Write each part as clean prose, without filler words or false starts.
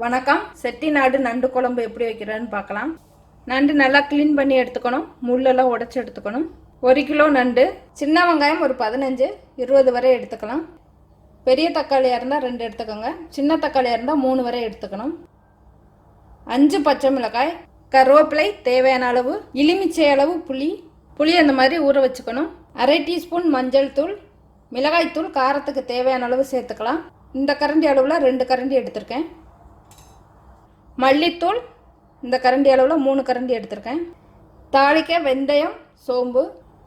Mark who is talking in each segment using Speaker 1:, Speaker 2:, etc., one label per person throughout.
Speaker 1: வணக்கம். செட்டிநாடு நண்டு குழம்பு எப்படி வைக்கிறேன்னு பார்க்கலாம். நண்டு நல்லா க்ளீன் பண்ணி எடுத்துக்கணும். முள்ளெல்லாம் உடச்சி எடுத்துக்கணும். 1 கிலோ நண்டு. சின்ன வெங்காயம் ஒரு 15-20 வரை எடுத்துக்கலாம். பெரிய தக்காளியாக இருந்தால் 2 எடுத்துக்கோங்க. சின்ன தக்காளியாக இருந்தால் 3 வரை எடுத்துக்கணும். 5 பச்சை மிளகாய், கருவேப்பிலை தேவையான அளவு, எலுமிச்சை அளவு புளி அந்த மாதிரி ஊற வச்சுக்கணும். 1/2 டீஸ்பூன் மஞ்சள் தூள், மிளகாய் தூள் காரத்துக்கு தேவையான அளவு சேர்த்துக்கலாம். இந்த கரண்டி அளவில் 2 கரண்டி எடுத்திருக்கேன். மல்லித்தூள் இந்த கரண்டி அளவில் 3 கரண்டி எடுத்திருக்கேன். தாளிக்க வெந்தயம், சோம்பு,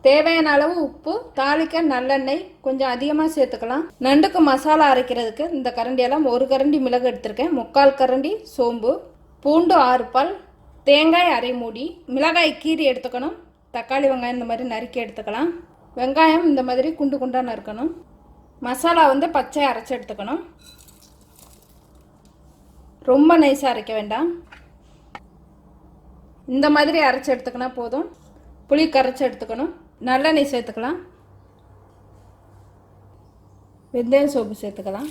Speaker 1: தேவையான அளவு உப்பு, தாளிக்க நல்லெண்ணெய் கொஞ்சம் அதிகமாக சேர்த்துக்கலாம். நண்டுக்கு மசாலா அரைக்கிறதுக்கு இந்த கரண்டியெல்லாம் 1 கரண்டி மிளகு எடுத்திருக்கேன். 3/4 கரண்டி சோம்பு, பூண்டு 6 பல், தேங்காய் அரை மூடி, மிளகாய் கீரி எடுத்துக்கணும். தக்காளி வெங்காயம் இந்த மாதிரி நறுக்கி எடுத்துக்கலாம். வெங்காயம் இந்த மாதிரி குண்டு குண்டாக நறுக்கணும். மசாலா பச்சை அரைச்சி எடுத்துக்கணும். ரொம்ப நைஸாக அரைக்க வேண்டாம். இந்த மாதிரி அரைச்சி எடுத்துக்கினா போதும். புளி கரைச்சி எடுத்துக்கணும். நல்லெண்ணெய் சேர்த்துக்கலாம். வெந்தயம் சோம்பு சேர்த்துக்கலாம்.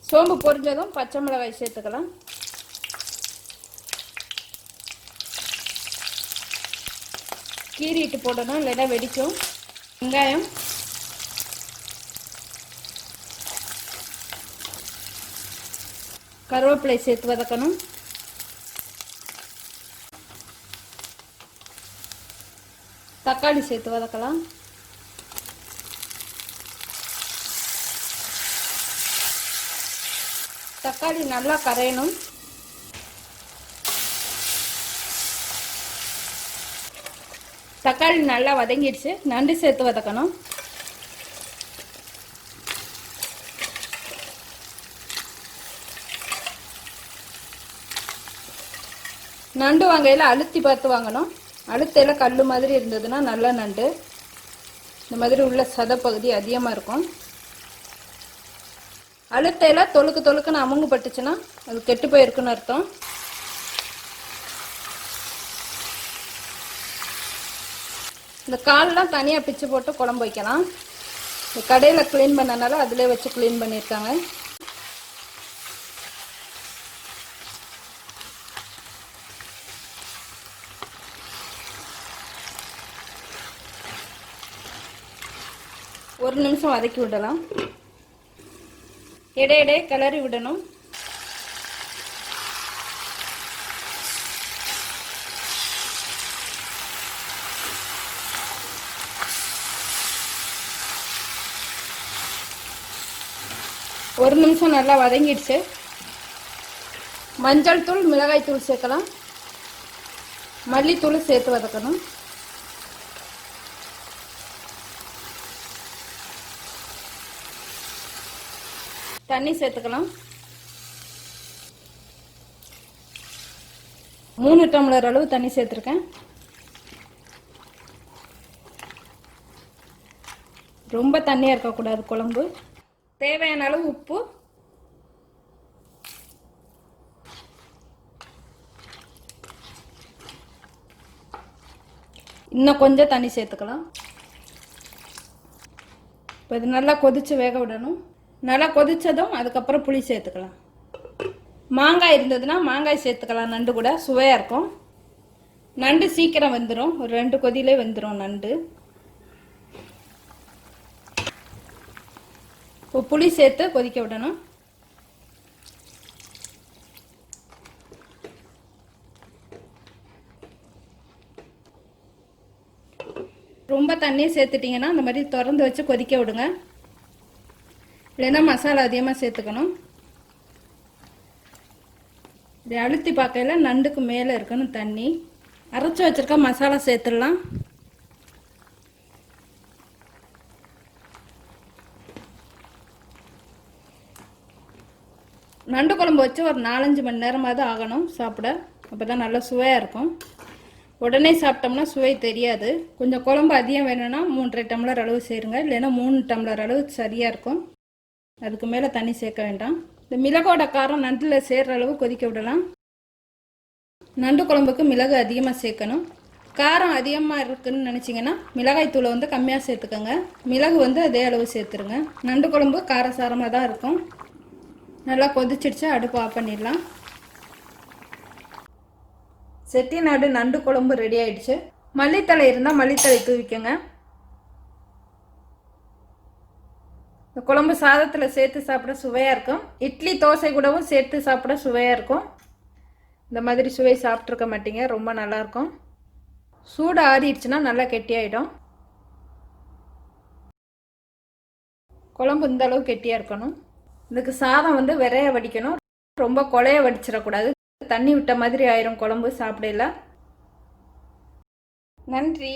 Speaker 1: சோம்பு பொரிஞ்சதும் பச்சை மிளகாய் சேர்த்துக்கலாம். கீறிட்டு போடணும், இல்லைன்னா வெடிக்கும். வெங்காயம், கருவேப்பிலை சேர்த்து வதக்கணும். தக்காளி சேர்த்து வதக்கலாம். தக்காளி நல்லா கரையணும். தக்காளி நல்லா வதங்கிடுச்சு. நண்டு சேர்த்து வதக்கணும். நண்டு வாங்கையில் அழுத்தி பார்த்து வாங்கணும். அழுத்தையில் கல் மாதிரி இருந்ததுன்னா நல்ல நண்டு. இந்த மாதிரி உள்ள சதப்பகுதி அதிகமாக இருக்கும். அழுத்தையில் தொழுக்குன்னு அமுங்கு பட்டுச்சுன்னா அது கெட்டு போயிருக்குன்னு அர்த்தம். இந்த காலெலாம் தனியாக பிச்சு போட்டு குழம்பு வைக்கலாம். இந்த கடையில் க்ளீன் பண்ணனால அதிலே வச்சு க்ளீன் பண்ணியிருக்காங்க. ஒரு நிமிஷம் வதக்கி விடலாம். இடையிடையே கிளறி விடணும். ஒரு நிமிஷம் நல்லா வதங்கிடுச்சு. மஞ்சள் தூள், மிளகாய் தூள் சேர்க்கலாம். மல்லித்தூள் சேர்த்து வதக்கணும். தண்ணி சேர்த்துக்கலாம். 3 டம்ளர் அளவு தண்ணி சேர்த்துருக்கேன். ரொம்ப தண்ணியாக இருக்கக்கூடாது குழம்பு. தேவையான அளவு உப்பு, இன்னும் கொஞ்சம் தண்ணி சேர்த்துக்கலாம். இப்போ இது நல்லா கொதித்து வேக விடணும். நல்லா கொதித்ததும் அதுக்கப்புறம் புளி சேர்த்துக்கலாம். மாங்காய் இருந்ததுன்னா மாங்காய் சேர்த்துக்கலாம். நண்டு கூட சுவையாக இருக்கும். நண்டு சீக்கிரம் வெந்துடும். ஒரு 2 கொதியிலே வெந்துடும் நண்டு. இப்போ புளி சேர்த்து கொதிக்க விடணும். ரொம்ப தண்ணியை சேர்த்துட்டிங்கன்னா அந்த மாதிரி திறந்து வச்சு கொதிக்க விடுங்க. இல்லைன்னா மசாலா அதிகமாக சேர்த்துக்கணும். இதை அழுத்தி பார்க்கல நண்டுக்கு மேலே இருக்கணும் தண்ணி. அரைச்சி வச்சுருக்க மசாலா சேர்த்துடலாம். நண்டு குழம்பு வச்சு ஒரு 4-5 மணி நேரமாவது ஆகணும் சாப்பிட. அப்போ தான் நல்லா சுவையாக இருக்கும். உடனே சாப்பிட்டோம்னா சுவை தெரியாது. கொஞ்சம் குழம்பு அதிகம் வேணும்னா 3.5 டம்ளர் அளவு சேருங்க. இல்லைன்னா 3 டம்ளர் அளவு சரியாக இருக்கும். அதுக்கு மேலே தண்ணி சேர்க்க வேண்டாம். இந்த மிளகோட காரம் நண்டில் சேர்கிற அளவு கொதிக்க விடலாம். நண்டு குழம்புக்கு மிளகு அதிகமாக சேர்க்கணும். காரம் அதிகமாக இருக்குன்னு நினச்சிங்கன்னா மிளகாய் தூளை கம்மியாக சேர்த்துக்கோங்க. மிளகு அதே அளவு சேர்த்துருங்க. நண்டு குழம்பு காரசாரமாக தான் இருக்கும். நல்லா கொதிச்சிடுச்சு, அடுப்பு ஆஃப் பண்ணிடலாம். செட்டிநாடு நண்டு குழம்பு ரெடி ஆயிடுச்சு. மல்லித்தழை இருந்தால் மல்லித்தழை தூவிக்கங்க. இந்த குழம்பு சாதத்தில் சேர்த்து சாப்பிட சுவையாக இருக்கும். இட்லி தோசை கூடவும் சேர்த்து சாப்பிட சுவையாக இருக்கும். இந்த மாதிரி சுவை சாப்பிட்ருக்க மாட்டீங்க, ரொம்ப நல்லாயிருக்கும். சூடு ஆறிடுச்சுன்னா நல்லா கெட்டியாயிடும். குழம்பு இந்த அளவு கெட்டியாக இருக்கணும். இதுக்கு சாதம் வந்து விரைய வடிக்கணும், ரொம்ப கொலைய வடிச்சிடக்கூடாது. தண்ணி விட்ட மாதிரி ஆயிரும் குழம்பு சாப்பிடல. நன்றி.